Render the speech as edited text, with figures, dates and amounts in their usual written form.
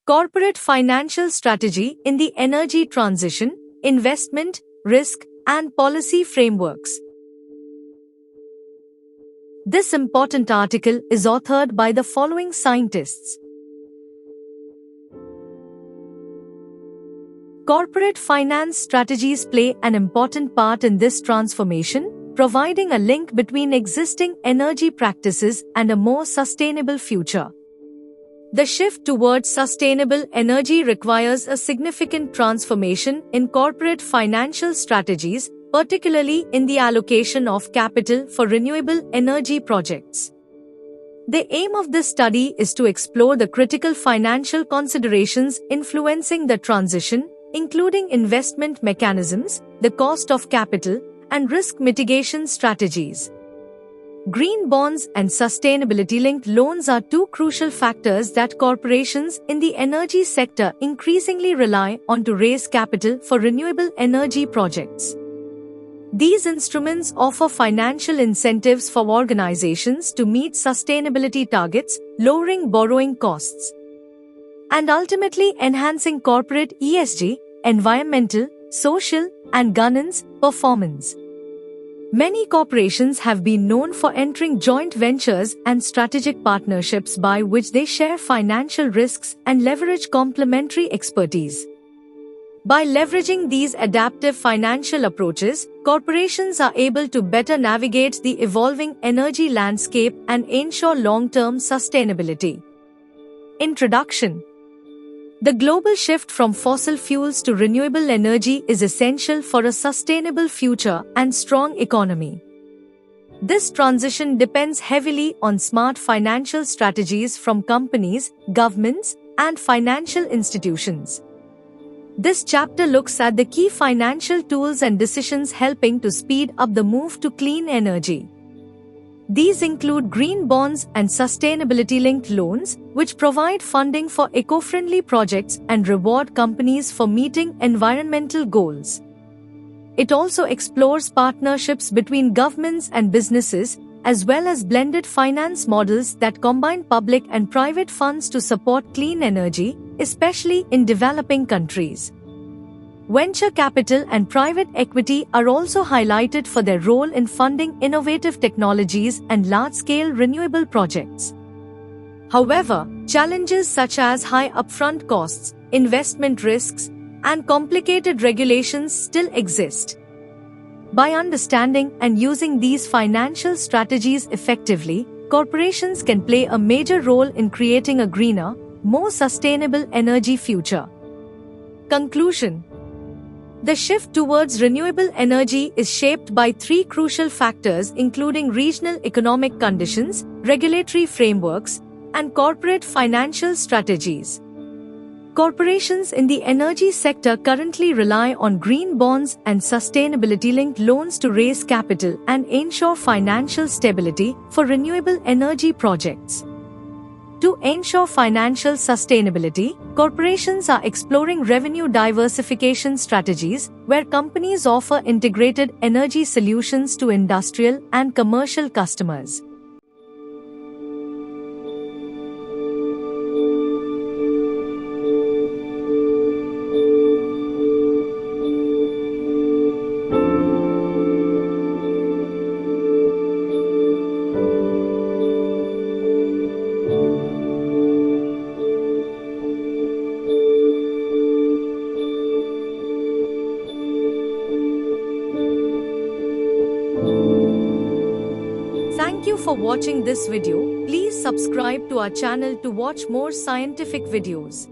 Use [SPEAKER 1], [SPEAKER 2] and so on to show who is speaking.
[SPEAKER 1] Corporate financial strategy in the energy transition, investment, risk, and policy frameworks. This important article is authored by the following scientists. Corporate finance strategies play an important part in this transformation, providing a link between existing energy practices and a more sustainable future. The shift towards sustainable energy requires a significant transformation in corporate financial strategies, particularly in the allocation of capital for renewable energy projects. The aim of this study is to explore the critical financial considerations influencing the transition, including investment mechanisms, the cost of capital, and risk mitigation strategies. Green bonds and sustainability-linked loans are two crucial factors that corporations in the energy sector increasingly rely on to raise capital for renewable energy projects. These instruments offer financial incentives for organizations to meet sustainability targets, lowering borrowing costs, and ultimately enhancing corporate ESG, environmental, social, and governance performance. Many corporations have been known for entering joint ventures and strategic partnerships by which they share financial risks and leverage complementary expertise. By leveraging these adaptive financial approaches, corporations are able to better navigate the evolving energy landscape and ensure long-term sustainability. Introduction. The global shift from fossil fuels to renewable energy is essential for a sustainable future and strong economy. This transition depends heavily on smart financial strategies from companies, governments, and financial institutions. This chapter looks at the key financial tools and decisions helping to speed up the move to clean energy. These include green bonds and sustainability-linked loans, which provide funding for eco-friendly projects and reward companies for meeting environmental goals. It also explores partnerships between governments and businesses, as well as blended finance models that combine public and private funds to support clean energy, especially in developing countries. Venture capital and private equity are also highlighted for their role in funding innovative technologies and large-scale renewable projects. However, challenges such as high upfront costs, investment risks, and complicated regulations still exist. By understanding and using these financial strategies effectively, corporations can play a major role in creating a greener, more sustainable energy future. Conclusion. The shift towards renewable energy is shaped by three crucial factors including regional economic conditions, regulatory frameworks, and corporate financial strategies. Corporations in the energy sector currently rely on green bonds and sustainability-linked loans to raise capital and ensure financial stability for renewable energy projects. To ensure financial sustainability, corporations are exploring revenue diversification strategies, where companies offer integrated energy solutions to industrial and commercial customers. Thank you for watching this video. Please subscribe to our channel to watch more scientific videos.